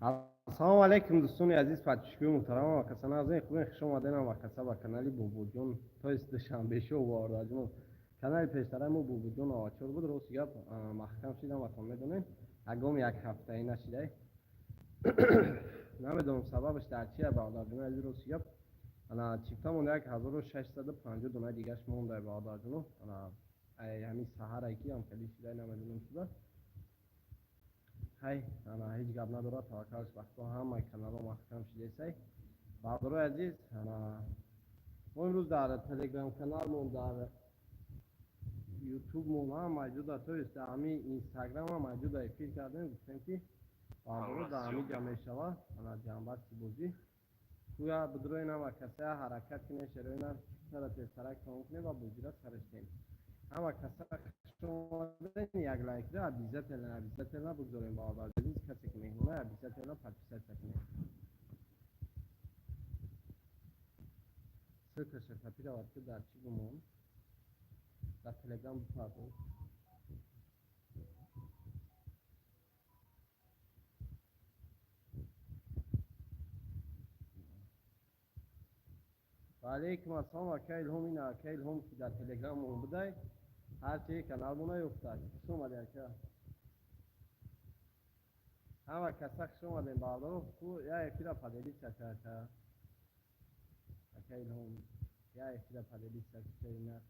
السلام علیکم دوستان عزیز پادشکوی محترم و کسان نازنین خوبین خوش آمدین و کسا با کانالی بوبو جون تو است شنبه شو وارداجمون کانال پیشتر ما بوبو جون آچور بود روز گپ محکم شدم و تو میدونین اگم یک هفته ای نشده نمیدونم سببش در چیه وارداجمون از روز گپ انا چیفتا مونده یک 1650 دونه دیگهش مونده وارداجمون انا همین سحر ایکی هم کلی شده نمیدونم شده های انا هیچ گپ نداره توکلش بخدا همه کانال محکم شده سی برادر عزیز انا ما امروز در تلگرام کانال مون در یوتیوب مون هم موجود است توی همین اینستاگرام هم موجود است فیل کردیم گفتیم که برادر در همین جمع شوا انا جنبت بودی توی بدروی نما کسی حرکت کنه شروع اینا سر ترک تمام کنه و بودی سرش کنه اما کسی شما یک لایک ده عبیزت نه بگذاریم با آواز دلیز کسی که میهونه عبیزت نه پاکیزت کنه سرکش کپی را وقتی در چی بمون در تلگرام بپرداز و علیکم السلام و کیل هم این کیل هم که در تلگرام مون بده هر چی کانال مونه افتاد کس اومده که همه کسا کس اومده بالا تو یا یکی را پدیلی چکه که کیل هم یا یکی را پدیلی چکه نه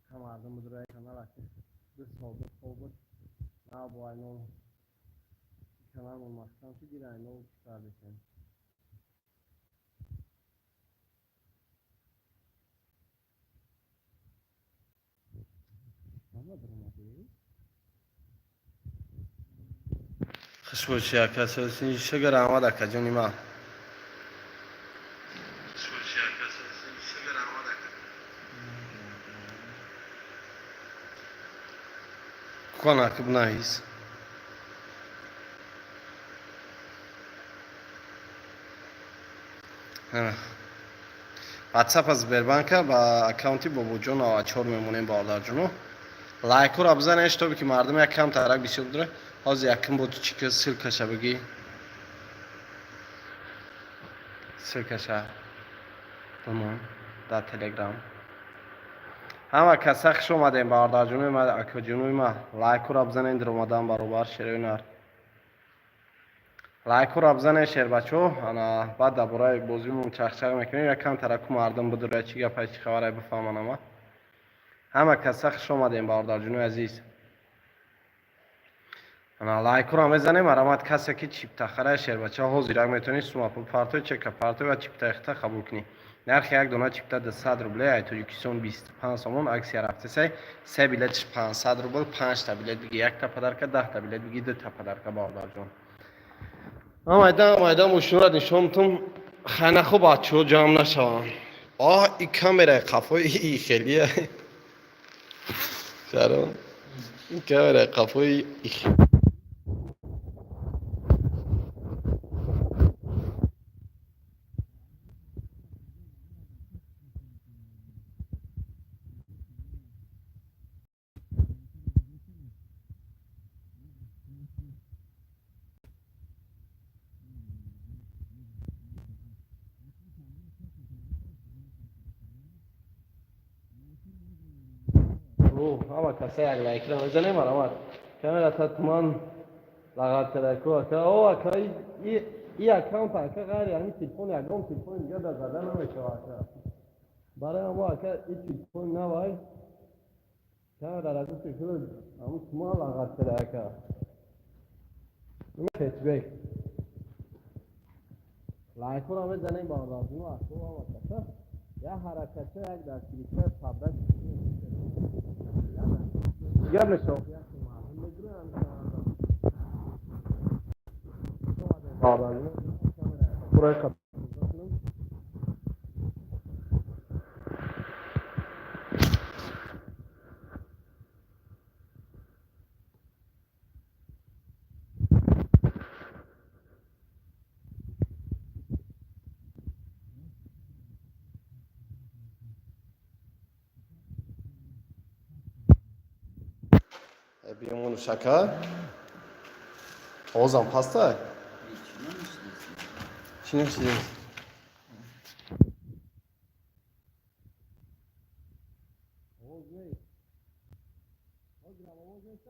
هم مردم بدروی کانال اکی دو صحبت نه با اینو کانال مون محکم شد دیره اینو چکار بشن همه درماده خوشبوشی کسی شگر آمده که جونی ما کنه که بناییز واتساپ از بربانک با اکانتی بابو جون آچور میمونیم بالا جونو لایک رو بزنش تو که مردم یک کم ترک بسیار داره از یکم بود چی که سلکشه بگی سلکشه تمام در تلگرام همه کسا خوش اومدیم باردار جونوی ما اکو جونوی ما لایک رو بزنین در اومدن برابر شروع لایک رو بزنین شیر بچو انا بعد درباره بازیمون چخچق میکنیم یک کم ترک مردم بداره چی گپ چی خبره بفهمن اما همه کسا خوش اومدیم باردار جونوی عزیز انا لایک رو میزنیم مرامت کسی که چیپ تخره شیر بچه ها زیرک میتونید سوما پارتو چک پارتو و چیپ تخته قبول کنی نرخ یک دونه چیپ تا 100 روبله ایتو یکیسون 25 سومون عکس رفته سه بیلت 500 روبل 5 تا بیلت بگی یک تا پدر که 10 تا بیلت بگی 2 تا پدر که باردار جون آمایدم مشورت نشونتون خانه خوب بچه جام نشوان این کامera قفای ای خیلیه شرم این کامera قفای ای همه کسی یک لایک رو میزنه مرامت کامera تطمان لغت کرده که این اکانت اکا غیر یعنی تلفن یکم تلفن دیگه در زده نمیشه اکا برای ما اکا این تلفن نوای کامera را تو تلفن همون تما لغت کرده اکا فیسبوک لایک رو میزنه با رازونو اکو همه کسا یا حرکت یک در کلیکه تبرک دیگر نشو buraya kadar. بیمون شکر آوازم پسته چی نمیشیدیم آواز نیست آواز نیست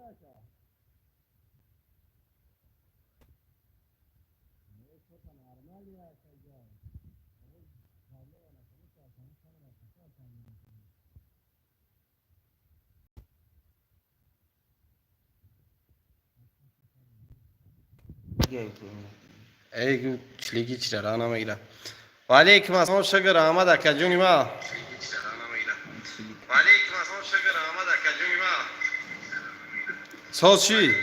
ای چلیکی چرا رانا میگیره وعلیکم السلام شکر احمد اکا جونی ما وعلیکم السلام شکر احمد اکا جونی ما ساز چی؟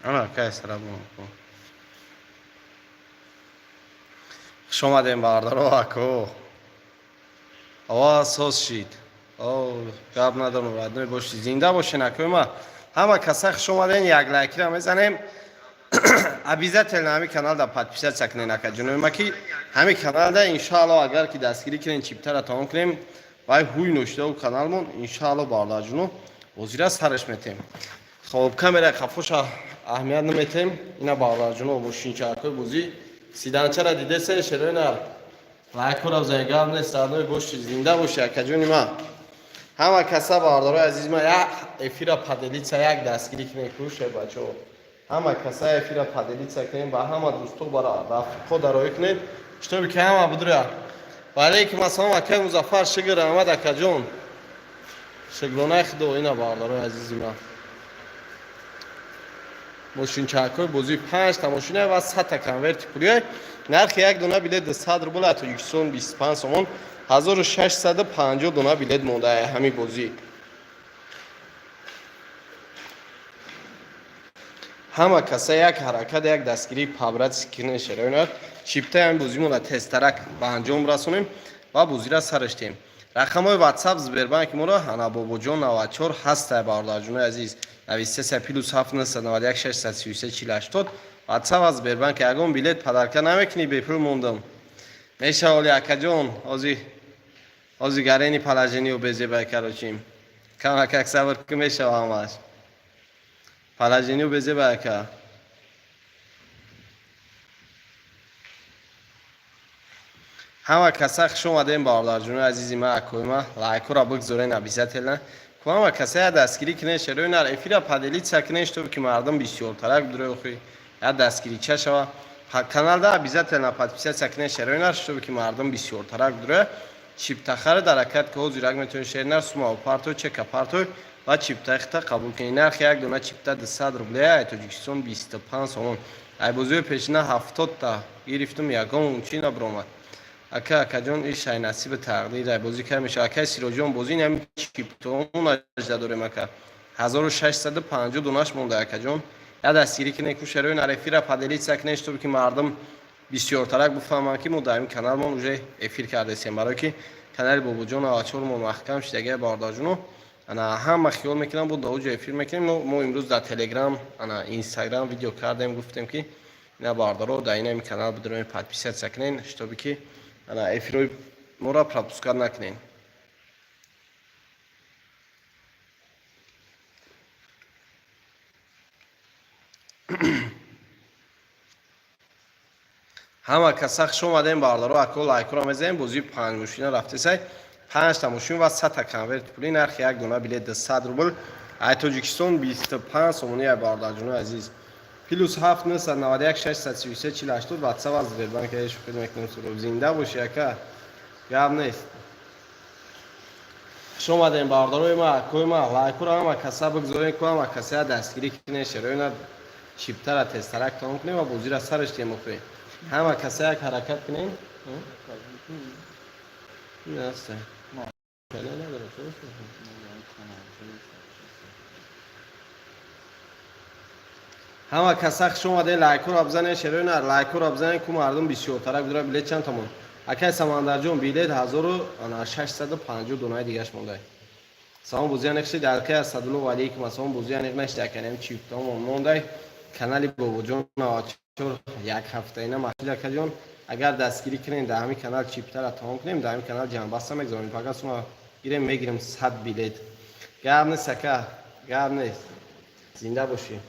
انا که سلام شما دیم باردارو اکو آواز ساز شید او قبل ندارم بعد باشی زنده باشین اکو ما همه کسا شما دین یک لایکی را میزنیم обязательно همین کانال دا подписаться کنین اکا جونم ما کی همین کانال دا انشالله اگر کی دستگیری کنین چیپتر را تمام کنیم وای هوی نوشته و کانالمون انشالله باردار جونو وزیرا سرش میتیم خب کامera کافوشا اهمیت نمیتیم اینا باردار جونو باشین چه اکو بوزی سیدان چرا دیده سه شروع لایکور از زنگام نیست آدم گوشت زنده باشه که جونی ما همه کسا باردارو عزیز ما یا افیرا پادلیتسا یک دستگیری کنه کروشه بچو همه کسا افیرا پادلیتسا کنیم با همه دوستو برا رفقو دارو کنیم شتو که همه بدریا وعلیکم السلام اکای مظفر شگر احمد اکا جون شگلونه خدو اینا باردارو عزیز ما ماشین چاکوی بوزی 5 تا ماشینه و 100 تا کنورت پولیه نرخ یک دونه بلیت 100 روبل تا 125 سومون 1650 دونه بلیت مونده همین بوزی همه کسا یک حرکت یک دستگیری پابرات سکرین شروع چیپته هم بوزی مونه تسترک به انجام رسونیم و بوزی را سرشتیم رقم های واتساپ زبربانک ما را انا بابا جون 94 هست باردار جون عزیز 93 پلوس 791 633 4080 واتساپ از زبربانک یگون بلیت پدرکه نمیکنی بپول موندم میشه اولی اکا جون اوزی گرینی پلاجینی و بزی بکروچیم کم اکا صبر که میشه همش پلاجینی و بزی بکر همه کسا خوش اومدین باردار جون عزیزی ما اکوی ما لایکو را بگذارین ابیزتلن که همه کسا دستگیری کنه شروع نر افیرا پدلیت سکنش تو که مردم بسیار ترک داره خوی یا دستگیری چه شوا کانال دا ابیزتلن پادپیسه سکنه شروع نر تو که مردم بسیار ترک داره چیپ تخر درکت که حضور میتون شیر نر سوما و پارتو چک پارتو و چیپ تخت قبول کنین نرخ یک دونه چیپ تا 100 روبله تاجیکستان 25 سومون ای بزرگ پیشنه 70 تا گرفتم یگان چینا برآمد اکا جون این شای نصیب تقدیر بازی کرد میشه اکا سیروجون بازی نمی چیپتون اجدا داره مکا 1650 دوناش مونده اکا جون یا دستگیری که نیکو شروع نرفی را پدلیت سکنش تو که مردم بسیار ترک بفهمن که مدایم کانال ما اوجه افیر کرده سیم برای که کانال بابا جون آچور ما محکم شده باردار جونو انا هم خیال میکنم بود اوجه افیر میکنیم ما امروز در تلگرام انا اینستاگرام ویدیو کردیم گفتیم که اینا باردارو در این کانال بدون پادپیست سکنین اشتباهی که انا افیروی مورا پراپوسکار نکنین همه کسا خوش اومدین باردارو اکو لایک رو میزنین بازی 5 ماشین رفته سای 5 تا ماشین و 100 تا کنورت پولی نرخ یک دونه بلیت 100 روبل ای تاجیکستان 25 سومونی باردار جون عزیز پلوس 791 633 4080 واتساپ از زبربانک ایش خدمت میکنم سر زنده باشی که گپ نیست شما دین بارداروی ما کوی ما لایک رو ما کسا بگذارین که ما کسا دستگیری کنه شروع نه چیپتر را تسترک تمام کنیم و بوزی را سرش تیم کنیم همه کسا یک حرکت کنین نه سه کلا نداره همه کسا خوش اومدین. لایک رو بزنین، شیر رو لایک رو بزنین که مردم بسیارتر بدونه بلیط چند تومن. اکای سمندر جون بلیط 1650 دونای دیگهش مونده. سلام بوزیان نقشی دلکه از صدلو ولی که مثلا بوزیان نقش دکنیم چیپ تام مونده. کانالی بابو جون آچور یک هفته اینا ماشین کجون اگر دستگیری کنین در همین کانال چیپ تر تمام کنیم در همین کانال جان بستم اگزامین پاکاس ما گیریم میگیریم 100 بلیط. گرم نیست سکه، گرم نیست. زنده باشی.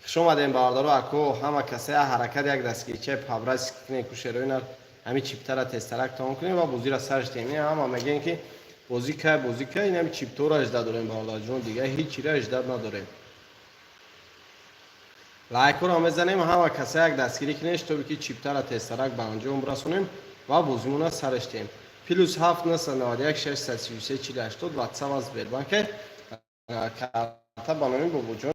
خوش اومدین باردارو اکو همه کسی حرکت یک دستگیری چه پابراس کنین کوشروینا همین چیپ تر تسترک تمام کنیم و بوزی را سرش تیمی همه میگن که بوزی که این همین چیپ تو را اجدا داریم باردار جون دیگه هیچ چیزی را اجدا نداریم. لایک رو میزنیم همه کسی یک دستگیری کنیش تو بکی چیپ تر تسترک به انجام برسونیم و بوزیمون را سرش تیم. پلوس 791 633 480 واتساپ از بیربانک کارتا بانویم بوجون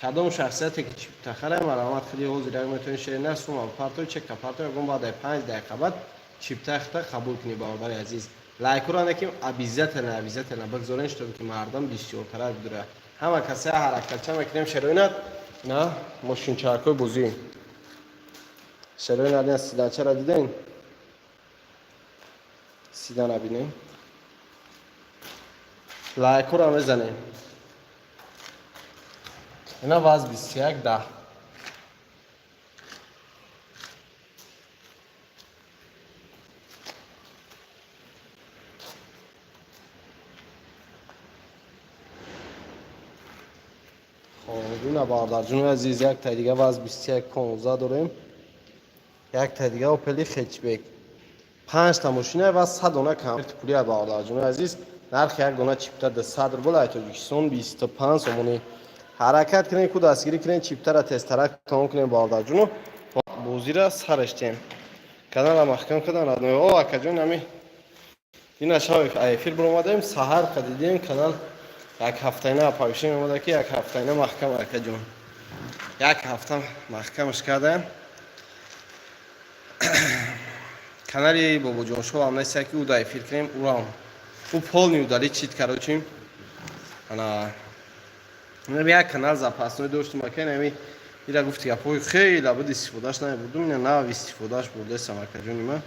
کدام شخصیتی که چیپ تخره مرامت خیلی حضوری اگر میتونی شیر نرسون و پارتوی چک پارتوی اگرم بعد 5 دقیقه بعد چیپ تخته قبول کنی باور عزیز. لایک رو نکیم عبیزت نه بگذارینش تو که مردم بسیارتر بدونه همه کسی حرکت چه میکنیم شروینت نه ماشین چرکوی بوزی شروینت نه سیدن چرا دیدین سیدن نبینین لایک رو میزنیم اینا باز 21 10 خب باردار جون عزیز یک تا دیگه باز 21 15 داریم یک تا دیگه اوپلی خچبک 5 تا ماشینه و 100 دونه کامپیوتر پولی باردار جون عزیز نرخ یک دونه چیپتر د صدر بولای تو 25 سومونی حرکت کنین کو دستگیری کنین چیپتر تسترک تمام کنین باردار جون بوزی را سرش تیم کانال محکم کردن او اکا جون همی این اشای ایفیل برو اومدیم سحر قدیدیم کانال یک هفته اینا پایشیم اومده که یک هفته اینا محکم اکا جون یک هفته محکمش کردن کانالی بابا جون شو هم نیست که او دای فیل کنیم او را او پول نیودالی چیت کردیم انا یک کانال زپاسنوی داشتیم که نمی ایرا گفتی که پوی خیلی لابد استفادهش نمیبودم این نه استفادهش بوده سمکه جونی من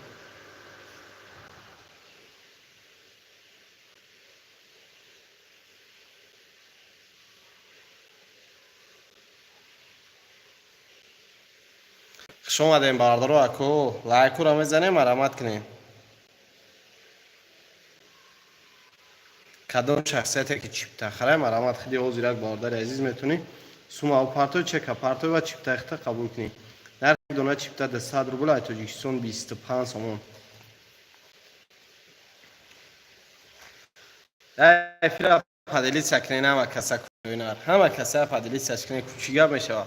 شما دیم باردارو اکو لایک رو میزنیم مرامت کنیم کدام شخصیتی که چیپ تخره مرامت خیلی حضور یک باردار عزیز میتونی سوما و پارتو چک پارتو و چیپ تخته قبول کنی در دونه چیپ تا 100 روبل ای تاجیکستان 25 سومون در فیرا پادلی سکنین همه کسا کوینار همه کسا پادلی سکنین کوچیگا میشه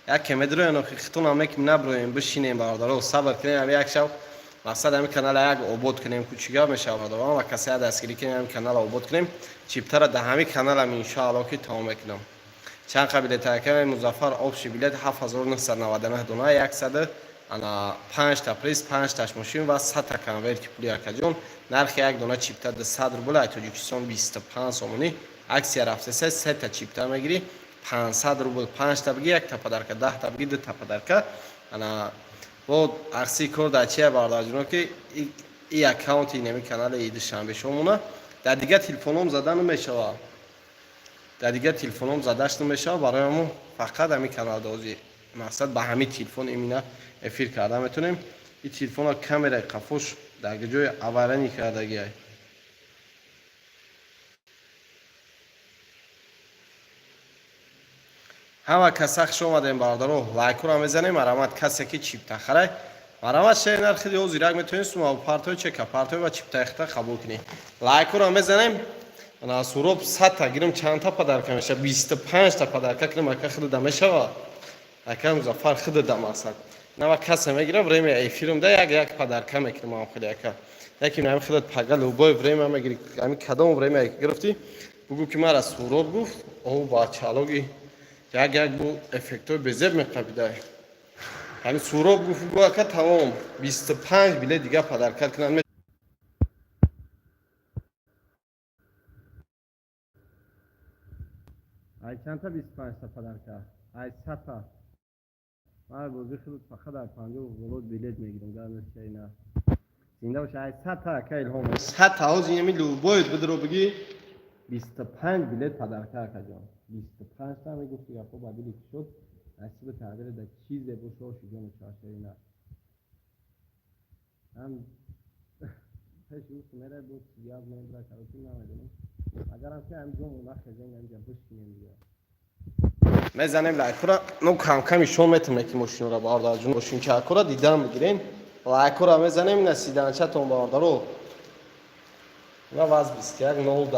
یک کمی دروی انو خیختون همه کم نبرویم بشینیم باردارو و صبر کنیم یک شو مقصد همین کانال یک آبود کنیم کوچیگا میشه باردارو و کسی دستگیری کنیم همین کانال آبود کنیم چیپتر ده همین کانال هم انشاءالله که تمام میکنم چند قبیله تاکم مظفر آبشی بلیت 7999 دونه 100 انا 5 تا پریس 5 تاش ماشین و 100 تا کنورت پولی اکجون نرخ یک دونه چیپتر ده 100 روبل ای تاجیکستان 25 سومونی عکس رفته 3 تا چیپتر میگیری 500 روبل 5 تا بگی یک تا پدرکه 10 تا بگی 2 تا پدرکه انا بود عکسی کرد چیه باردار جونو که ای اکانت اینمی کانال اید شنبه شمونه در دیگه تلفنم زدن نمیشه در دیگه تلفنم زداش نمیشه برایمون فقط همین کانال دوزی مقصد به همین تلفن اینا افیر کرده میتونیم این تلفن ها کامرای قفوش در جای آورانی کرده گیای همه کسا خوش اومدین باردارو لایک رو میزنیم مرامت کسی که چیپ تخره مرامت شیر نرخی دیو زیرک میتونید سوما پارتوی چک پارتوی و چیپ تخته قبول کنی لایک رو میزنیم انا سوروب 100 تا گیرم چند تا پدرکه میشه 25 تا پدرکه کنیم اکا خود دمه شوا اکا مظفر خود دم اصلا نه کسی میگیره بریم ای فیلم ده یک پدرکه میکنیم هم خیلی اکا یکی نمی خودت پگل و بای بریم هم میگیری همین کدام بریم گرفتی بگو که مرا سوروب گفت او با چالوگی یک بو افکتوی بزرگ میقبیده همین سوروب گفت بگو اکا تمام 25 بیله دیگه پدرکه کنن ای چند تا 25 تا پدرکه ای ستا من بازی خود فقط در 50 ولود بلیت میگیرم گرم چه نه زنده باشه ای ستا که الهام ستا ها زینمی لو باید بدرو بگی 25 بلیت پدر کرد جان 25 تا میگفت یا خب بعدی شد اصل تغییر در چیز بوشو شجون چاشه نه هم پیش او سمره بود سیاز من برای کاروتی نمیدونم اگر هم که همجون اونا خزین همجا بشکنیم دیگه میزنیم لایکورا نو کم کمی شون میتونم که ماشین رو باردار جون ماشین که اکورا دیدم بگیریم لایکورا میزنیم نسیدن چه تون باردارو اونا واز 21 0 10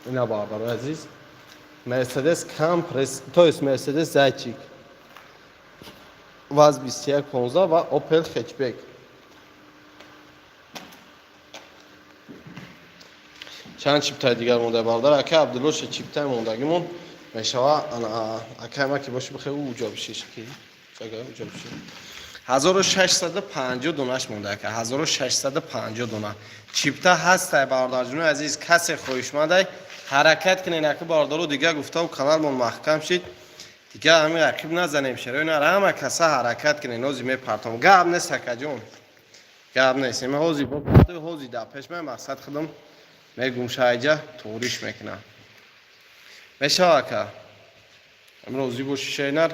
اینا باردارو عزیز مرسدس کمپرس تو است مرسدس زایچیک واز 21 15 و اوپل هچبک چند چیپتای دیگر مونده باردار اکه عبدالوش چیپتای موندگیمون میشوه اکه ما که باشه بخیر او جا بشه که جگه او جا بشه 1650 دونش مونده که 1650 دونه چیپتا هست باردار جون عزیز کسی خوشمنده حرکت کنین اکه باردارو دیگه گفته و کانالمون محکم شید دیگه همین رقیب نزنیم شروع نه همه کسا حرکت کنین نوزی میپرتم گاب نیست که جون گاب نیست من حوزی با پرتو حوزی دا پیش من مقصد خودم میگم شایجا توریش میکنم میشه که امروزی بوش شینر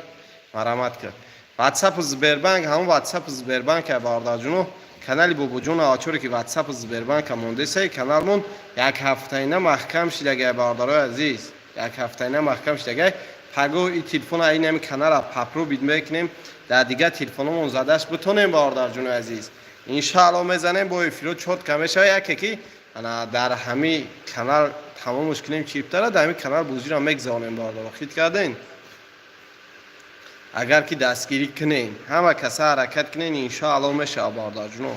مرامت کرد واتساپ زبربانک همون واتساپ زبربانک باردار جونو کانالی بوبو جون آچوری که واتساپ زبربانک مونده سی کانالمون یک هفته اینا محکم شده باردار عزیز یک هفته اینا محکم شده پگو این تلفن این نمی کانال پاپرو بید میکنیم در دیگه تلفنمون زدش بتونیم باردار جون عزیز ان شاء الله میزنیم با افرو چوت کمشه یکی انا در همه کانال تمام مشکلیم چیپتره در همه کانال بوزی را میگذاریم باردار خیلی کردین اگر که دستگیری کنین همه کسا حرکت کنین ان شاء الله میشه باردار جونو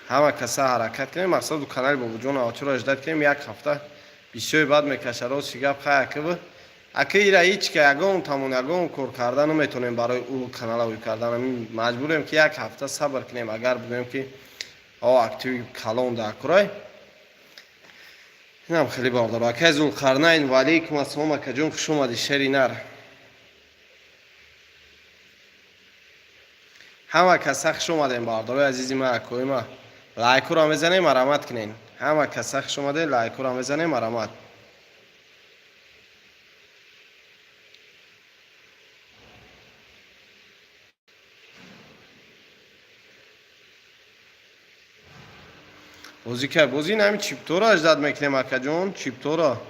همه کسا حرکت کنین مقصد دو کانال بابو جون آچور اجداد کنیم یک هفته بیشتر بعد میکشه روز شگاف خواهی که بود اگه ایره هیچ که اگه تمون اگه کار کردن نمیتونیم برای او کانال اوی کردن مجبوریم که یک هفته صبر کنیم اگر بگیم که اکتیوی کلون داکرای اینم خیلی باردار اگه ذوالقرنین و علیکم السلام اکه جون خوش اومدی شری نر همه کسا خوش اومدین باردار عزیزی ما اکوی ما لایکو را میزنیم مرامت کنین همه کسا خوش اومدین لایکو را میزنیم مرامت بوزی که بوزی نمی چیپتورا اجداد میکنیم اکا جون چیپتورا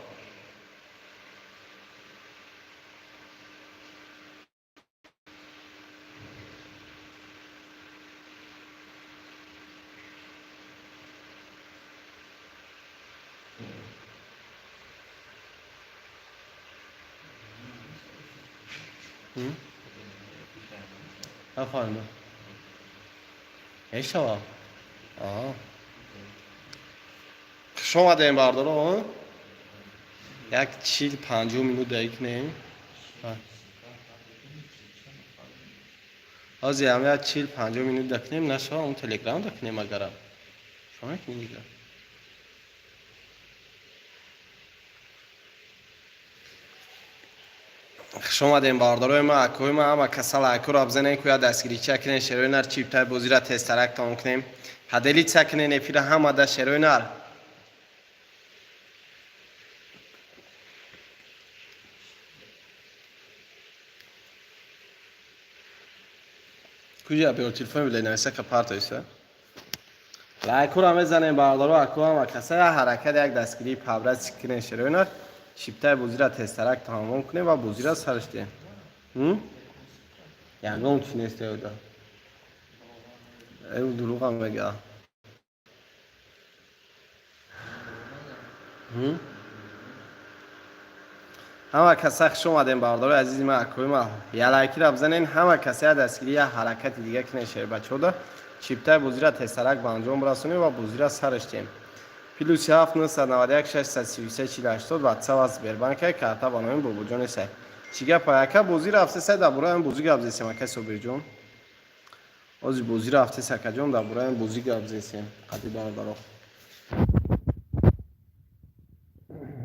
افهمم ایشا شما دیم باردارو یک 40-50 minut دقیق نیم از هم یک 40-50 minut دقیق نیم نشه اون تلگرام دقیق نیم اگرم شما که میگه شما دیم باردارو ما اکوی ما اما کسال اکو را بزنین که یا دستگیری چکنین شروع نر چیپ تای بوزی را تسترک تام کنیم هدلی چکنین افیر همه ده شروع نر کجا به تلفن بله نوشته که پارت ایسته لایکو را میزنیم باردارو اکو هم کسای حرکت یک دستگیری پابرز چکنین شروع نر چیپ تای بوزی را تسترک تمام کنیم و بوزی را سرش دیم یعنی اون چی نیسته او دا او دروغ هم بگه همه کسی خوش اومدین باردار عزیزی ما اکوی ما یه لایکی را بزنین همه کسی دستگیری یا حرکت دیگه کنه شیر بچه ده چیپتای بوزی را تسترک به انجام برسونیم و بوزی را سرش دیم پلوس 7991 633 480 واتساپ از بربانک کارتا بانویم بابو جون سه چیگه پایکه بوزی را افسه سه دبوره هم بوزی گابزی سمکه سوبر جون از بازی رفته سکجان در برای بازی گرد زیستیم قدی برادرها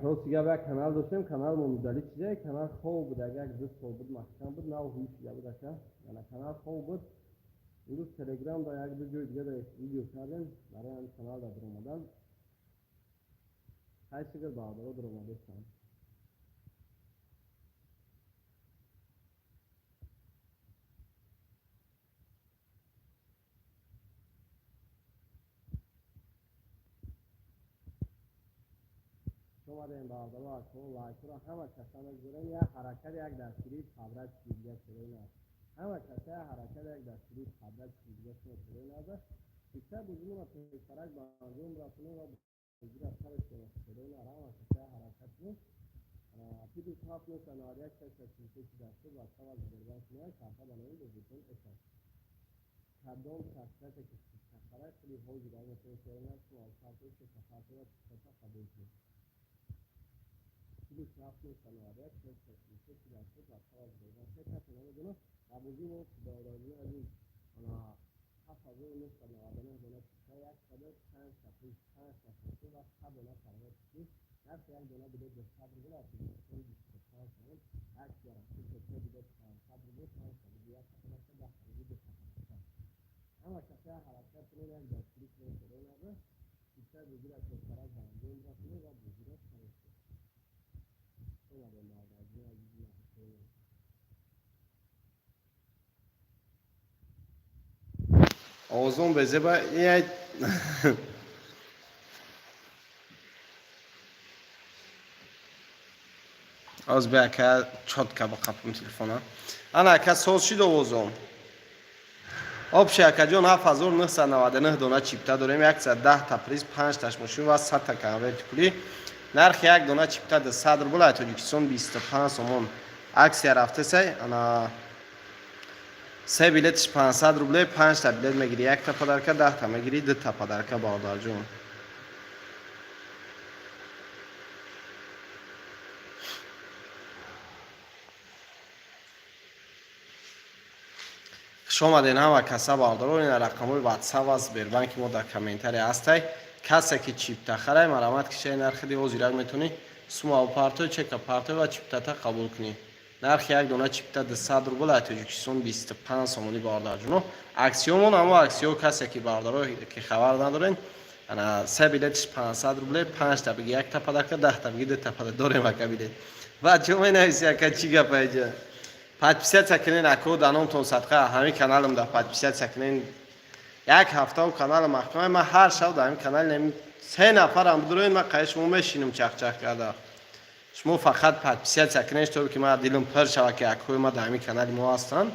روز دیگه به کانال داشتیم کانال ممدلی چیزه کانال خوب بود اگر دوست خوب بود محکم بود نه هیچ چیزی بود که یعنی کانال خوب بود امروز تلگرام دا یک دو جای دیگه دا ویدیو کردیم برای این کانال دا در اومدن خیلی شکر برادرها در اومده شدن شما این برادرها شما لایک را همه کسان گذارین یا حرکت یک دستگیری خبرت دیگه شده نه همه کسان حرکت یک دستگیری خبرت دیگه شده نه بیشتر بزرگ و پیشترک بانجون رفتنه و بزرگ اثرش شده نه همه کسان حرکت نیست پیدو کاف نیست ناریک کسی دسته و اصلا از برگان کنه کارتا بنایی بزرگتون اشد کدام کسته که کسته خیلی حوضی داره مثل شده نه تو کارتوش که کسته و کسته قبول کنه پیدو کاف نیست ناریک کسی دسته و اصلا از برگان کنه کسی نمیدونه عبوزی و دارانی از این حفظه نیست نوادانه دونه که یک قدر 5 تا و قبل از فرمت کنید هر یک دونه بده به صبر بلا از 25 سال عکس یا که بده صبر بده 5 تا بده یک تا ده تا بده اما کسی حرکت کنه یک دستگیری کنه شده نده بیشتر بگیر از کسرک بانجون را کنه و بگیر از کنسته شما به نادازی عزیزی نکنه آوازون بزه با یک از به که چاد که با قپم تلفونه انا که سوز شید آوازون آب شکر جان 7999 دونه چیپتا داریم 110 تا پریز 5 تاش ماشین و 100 تا کامره پولی نرخ یک دونه چیپتا در صدر بولای تاجیکستان 25 سومون عکس رفته سی انا 3 بلیتش 500 روبله 5 تا بلیت میگیری 1 تا پدرکه 10 تا میگیری 2 تا پدرکه باردار جون شما دین همه کسا باردارو این رقموی واتساپ از بیربانک ما در کامنتری هستی کسی که چیپ تخره مرامت کشه نرخ دی او زیرک میتونی سوما پارتو چک پارتو و چیپ تا قبول کنی نرخ یک دونه چیپ تا 100 روبل تاجیکستان 25 سومونی باردار جونو اکسیومون اما اکسیو کسی که باردارو که خبر ندارین انا 3 بلیتش 500 روبل 5 تا بگی 1 تا پدرکه 10 تا بگی 2 تا پدر داریم وکبیله و چه می نویسی که چی گپه подписаться کنین اکو دانم صدقه همین کانالم دا подписаться کنین یک هفته و کانال محکمه ما هر شب در همین کانال نمی 3 نفر هم بدروین ما قیش شما میشینم چخ کرده شما فقط подписаться کنین تو که ما دیلم پر شوه که اکوی ما در همین کانال ما هستن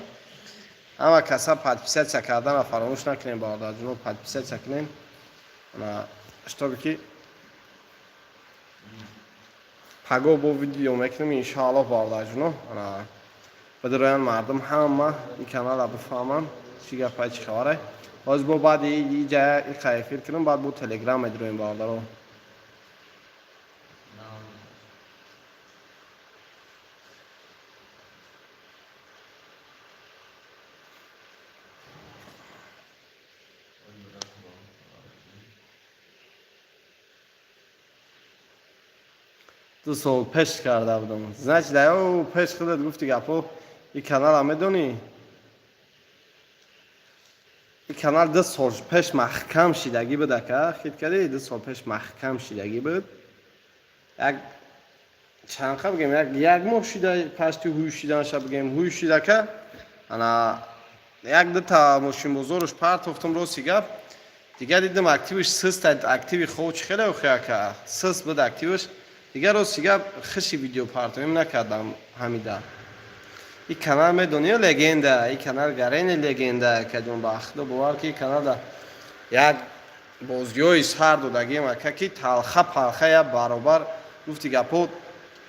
اما کسا подписаться کردن فراموش نکنین باردار جنو подписаться کنین чтобы که پگو با ویدیو میکنیم انشاءالله باردار جنو بدران مردم همه این کانال را بفهمن چی گپای چی خبره باز با بعد این جای این خیفیر کنم بعد با تلگرام ادرویم باردارو دو سال پیش کرده بودم زنچ دیو پیش خودت گفتی گپو این کانال هم میدونی این کانال 2 سال پیش محکم شیدگی بود که خیلی کردی 2 سال پیش محکم شیدگی بود یک چند خب بگیم یک ماه شیده پشتی هوی شیدن شب بگیم هوی شیده که انا یک 2 تا ماشین بزرگش پرت افتم رو سیگب دیگه دیدم اکتیوش سست اکتیوی خوش خیلی و خیلی که سست بود اکتیوش دیگه رو سیگب خشی ویدیو پرتویم نکردم همیده این کانال میدونی لگنده این کانال گرین لگنده که جون باخته بوار که این کانال یک بازیوی سر دودگی مکه که تلخه پلخه یا برابر گفتی گپو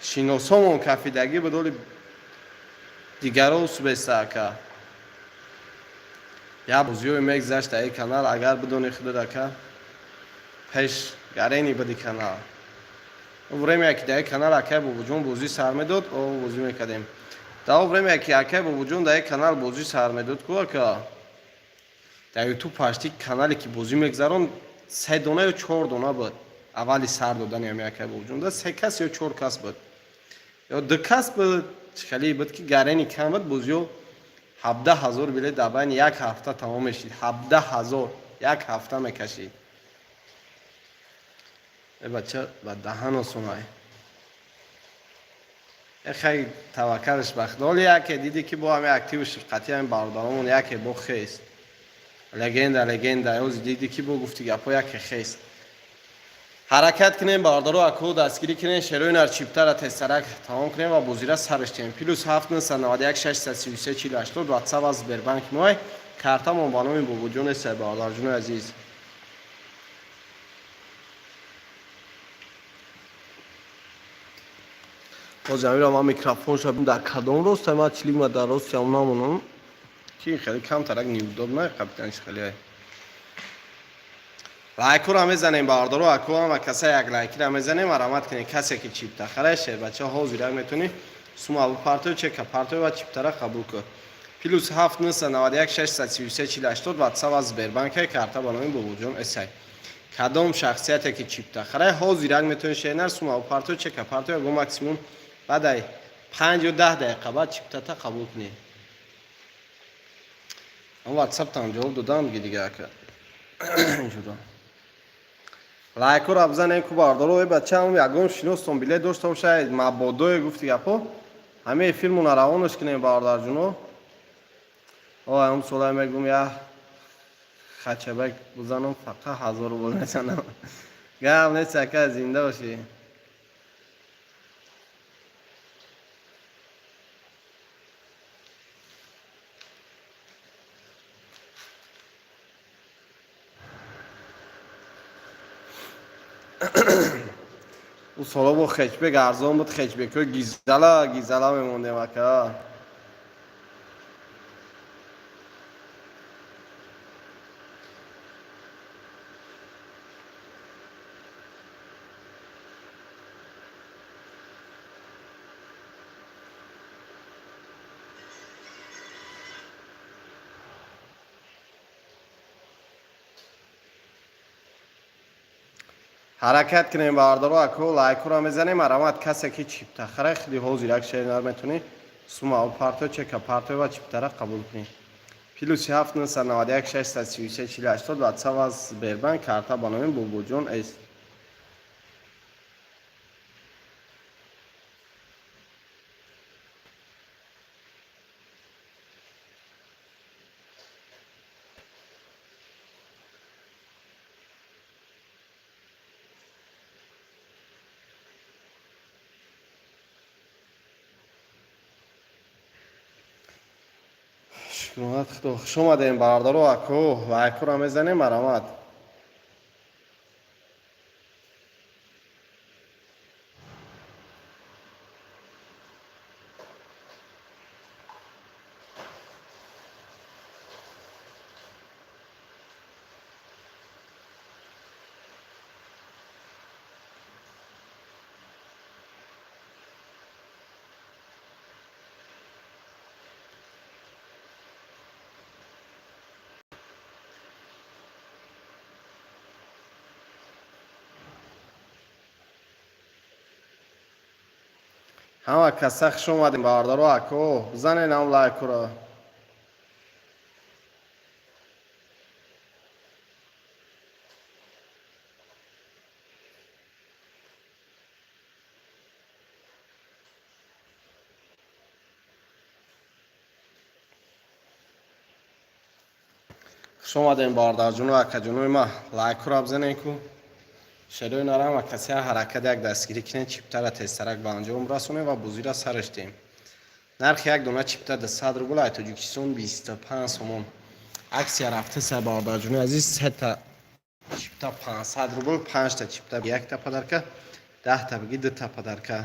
شینوسامون کفیدگی بدول دیگر رو سبسته که یا بازیوی میگذشت این کانال اگر بدونی خود که پیش گرینی بدی کانال ورمی که در کانال اکی با وجون بازی سر میداد او بازی میکردیم دا ورمی که اکی با وجون در کانال بازی سر میداد که در یوتیوب پاشتی کانالی که بازی میگذارن 3 دونه یا 4 دونه بود. اولی سر دادن یا میاکه بود. 3 کس یا 4 کس بود. یا 2 کس بود. خیلی بود که گرینی کم بود بازیو 17,000 بلیت در بین یک هفته تمام میشید. 17,000 یک هفته میکشید. ای بچه با دهن و سونای. خیلی توکلش بخدال یکی دیدی که با همه اکتیو شرکتی هم باردارمون یکی با خیست. لگنده اوز دیدی که با گفتی گپا یکی خیست. حرکت کنیم باردارو اکو دستگیری کنیم شروع نر چیپتر را تسترک تمام کنیم و بوزیره سرش تیم پیلوس 791 633 48 واتساپ از بربنک موی کارتا من بانویم بو جون سه باردار جون عزیز باز امیر ما میکروفون شدیم در کدام روز ما چلی ما در روز شام نامونم کی خیلی کم ترک نیودوب نه کاپیتانش خیلی لایک رو میزنیم باردارو اکو هم کسی یک لایک رو میزنیم مرامت کنید کسی که چیپ تخره شه بچه ها زیرا میتونی سوما ابو پارتو چک پارتو و چیپ تره قبول کن پیلوس 791 633 48 واتساپ از بربنک کارتا بانویم بو جون اسای کدام شخصیتی که چیپ تخره ها زیرا میتونی شینر سوما ابو پارتو چک پارتو و ماکسیموم بعد 5 یا 10 دقیقه بعد چیپ تا قبول کنید اون واتساپ تام جواب دادم دیگه که اینجوری لایک رو بزنید که باردارو بچه هم یکم شناستم بیله داشته باشه مبادای گفتی گپا همه فیلمو روانش کنیم باردار جونو هم سولای میگم یا خچبک بزنم فقط 1000 بود نشنم گم نه چکه زنده باشی او سالا با خچبک ارزان بود خچبک گیزلا میمونده مکه حرکت کنیم باردارو اکو لایک رو میزنیم مرامت کسی که چیپ تخره خیلی حوزی یک شیر میتونی سوما و پارتو چک پارتو و چیپ تره قبول کنی پیلوس 791 633 48 واتساپ از بربنک کارتا بانویم بو جون است شکرات خدا خوش اومدین باردارو اکو لایک رو میزنیم مرامت همه کسی خوش اومدین باردارو اکو بزنین هم لایک رو خوش اومدین باردار جونو اکا جونوی ما لایک رو بزنین کو شروع نرم و کسی حرکت یک دستگیری کنین چیپتر تسترک به انجام رسونیم و بوزی را سرش دیم نرخ یک دونه چیپتر ده 100 روبل ایتوجیکسون 25 سومون عکسی رفته سه باردار جونو عزیز 3 تا چیپتا 500 روبل 5 تا چیپتا یک تا پدرکه 10 تا بگی 2 تا پدرکه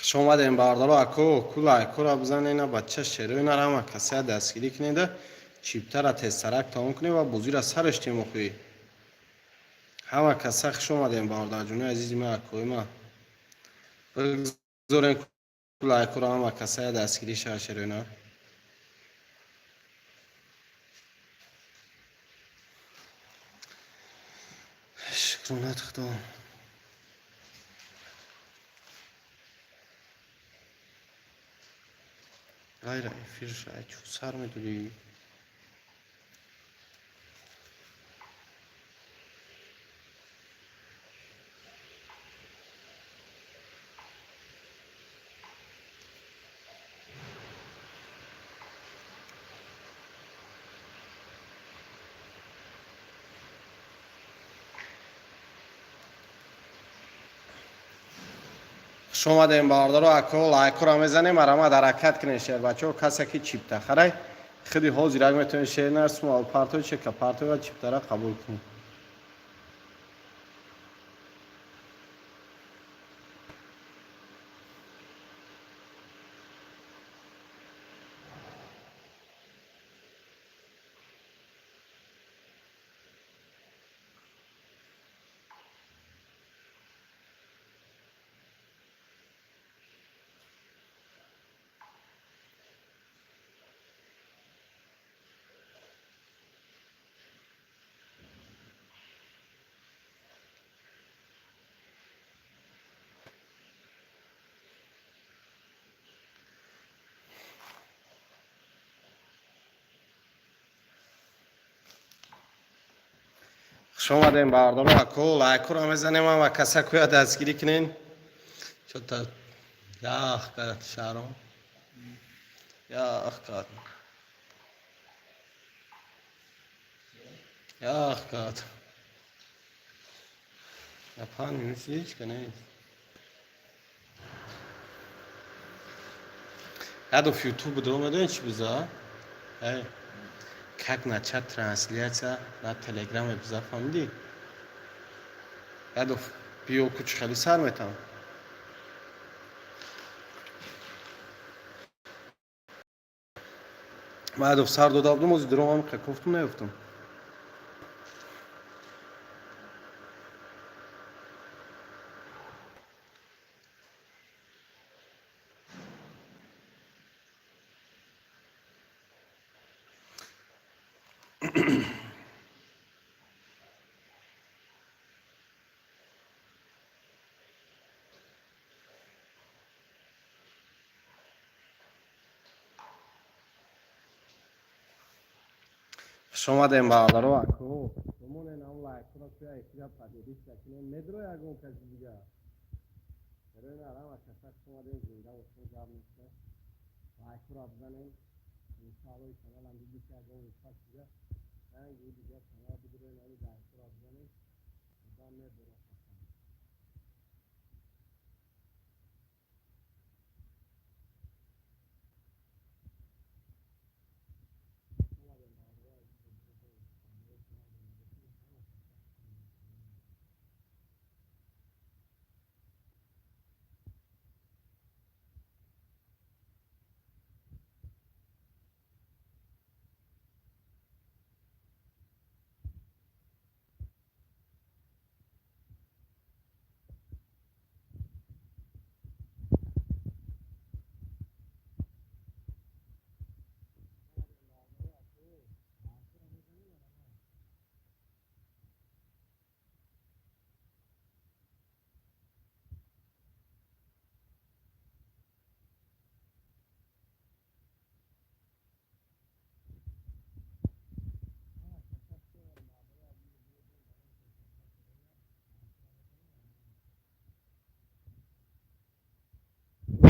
شما اومدین باردارو اکو کلاه کورا بزنین اینا بچه شروع اینا را همه کسی دستگیری کنید چیپتر را تسترک تمام کنید و بوزی را سرش تیم خوی همه کسی شما اومدین باردار جونه عزیزی ما اکوی ما بگذارین کلاه کورا همه کسی دستگیری شروع اینا شکرونت خدا غیر افیر شاید چو سر میدونی شما دیم باردارو اکو لایک را میزنیم مرا در حرکت کنین شیر بچه کسی که چیپ تخره خیلی حاضر اگه میتونین شیر نرسم و پارتو چه که پارتو و چیپ تره قبول کنیم شما دیم باردارو اکو لایک را میزنیم و کسی که دستگیری کنین چطور یا اخکارت شهرام یا اخکارت یا اخکارت yapağın ünlüsü hiç ki ne? Я до YouTube дома дойч биза. Как начать трансляция на Telegram биза фамди. Я до био куч хали сар метам. ما دو سر دادم از درام که گفتم نیفتم. شما دیم باردارو اکو شما نه نام لایک را توی ایشیا پدیدیش کنین ندرو یاگون کسی دیگه برای آرام کسات شما دیم زنده و شما جاب نیست لایک را بزنین انشالله کانال هم دیدی که اگه اون فاش دیگه من یه دیگه کانال بدون نمی لایک را بزنین بزن ندرو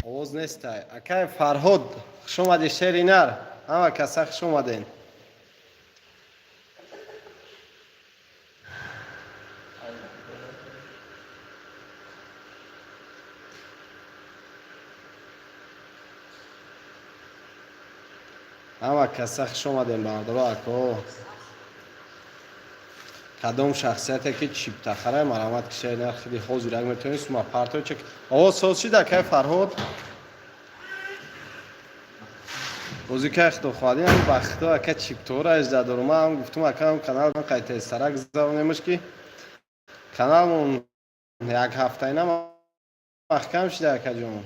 آواز نیست اکای فرهاد شما دی شهری نر همه کسا شما دین همه کسا شما دین باردارو اکو کدام شخصیتی که چیپ تخره مرامت کشی نه خیلی خوزی رنگ میتونید ما پارتو چک آوا سوز چی دکه فرهاد روزی که اختو خواهدی هم بخته اکه چیپ تور از دادرمه هم گفتم اکه هم کانال من قیت استرک زدنمش که کانال من یک هفته اینا محکم شده اکه جون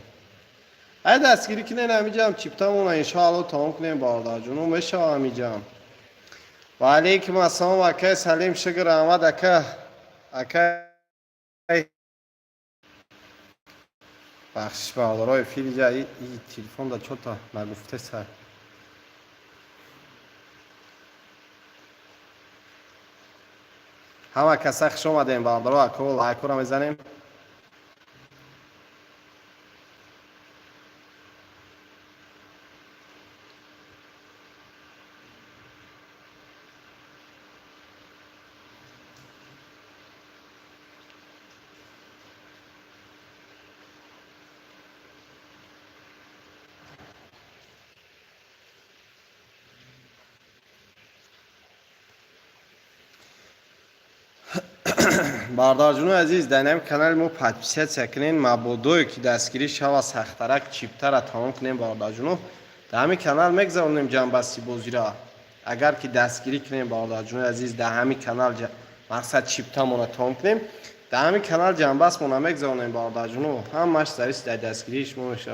ای دستگیری کنه نمیجام چیپ تامون انشاءالله تمام کنیم باردار جونو میشه همیجام و علیکم السلام اکه سلیم شکر احمد اکه بخش باردارای فیل جا ای تلفن دا چوتا نگفته سر همه کسا خوش آمدیم باردارا اکه لایکو را میزنیم باردار جونو عزیز در نیم کانال مو پادپیسیت سکنین مبودوی که دستگیری شوا سخترک چیپتر را تمام کنیم باردار جونو در همین کانال میگذارونیم جنبستی بازی را اگر که دستگیری کنیم باردار جونو عزیز در همین کانال مقصد چیپتا مون تمام کنیم در همین کانال جنبست مون میگذارونیم باردار جونو همش سریس در دستگیریش میشه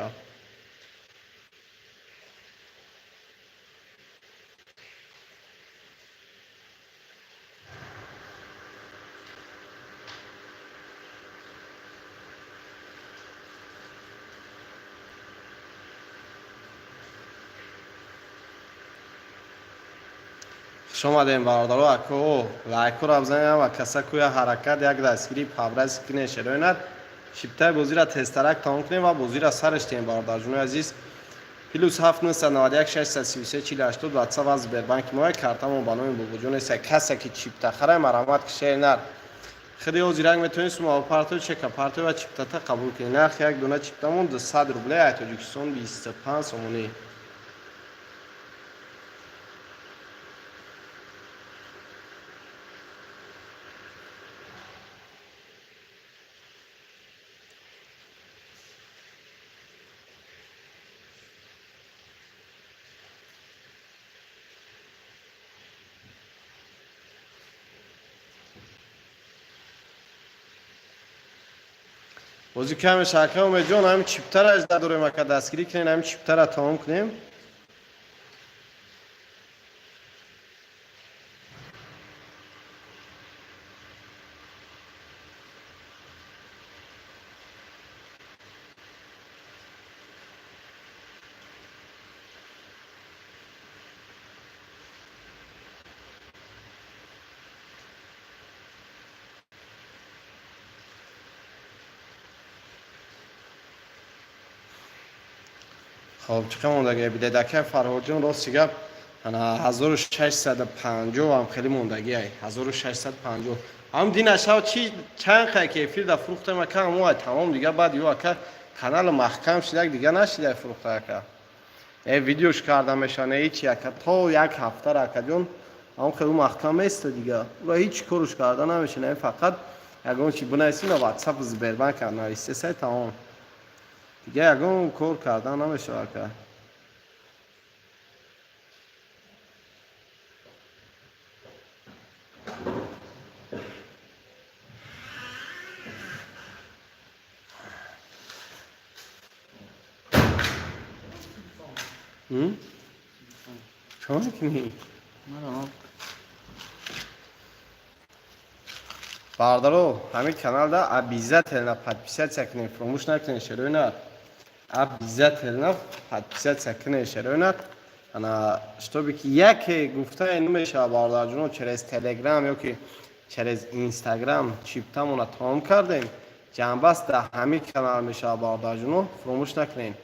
شما دیم باردارو اکو لایکو را بزنیم و کسا کوی حرکت یک دستگیری پابرز کنه شروعیند شیبتای بازی را تسترک تمام کنیم و بازی را سرش دیم باردار جونو عزیز پلوس 7991 633 48 واتساپ از بربنک ما کارتمون بانویم بگو جون است کسی که چیپ تخره مرامت کشه نر خیلی اوزی رنگ میتونید شما پارتو چک پارتو و چیپ تا قبول کنید نرخ یک دونه چیپ تامون 200 روبله تاجیکستان 25 سومونی بازی کم شرکه و جون همین چیپتر از داره مکه دستگیری کنیم همین چیپتر را تمام کنیم خب چقدر موندگی بیده دکه فرهاد جون راست چیگه انا 1650 هم خیلی موندگی ای 1650 هم دی نشاو چی چند خیلی کیفی در فروخته مکه همو تمام دیگه بعد یو اکه کانال محکم شده دیگه نشده فروخته اکه ای ویدیوش کردم میشانه هیچی اکه تا یک هفته را اکه جون هم خیلی محکم است دیگه و هیچ کارش کرده نمیشه فقط یگون چی بنویسین و واتساپ زبربنک نویسته سه تمام دیگه یگون کار کردن نمیشه اکه چون کنی؟ باردارو همین کانال دا ابیزه تلنا پادپیسیت سکنین فراموش نکنین شروع ابیزه تلنا پادپیسیت سکنین شروع انا شتوبی که یک گفته نمیشه باردار جونو چرز تلگرام یا که چرز اینستاگرام چیپتامون تمام کردیم جنبست در همین کانال میشه باردار جونو فراموش نکنین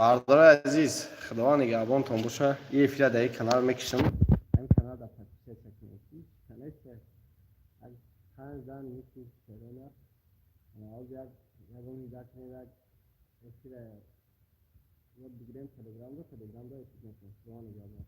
بردار عزیز خدا نگهبانتون باشه. یه فیله در یک کنار میکشم. این کنار در پسیسه چکنیسی کنیسه از 5 زن میکنی سرونه از یکون هیده کنید یک فیله یاد بگیریم تلگرام دو اکتیب میکنم. خدا نگهبان.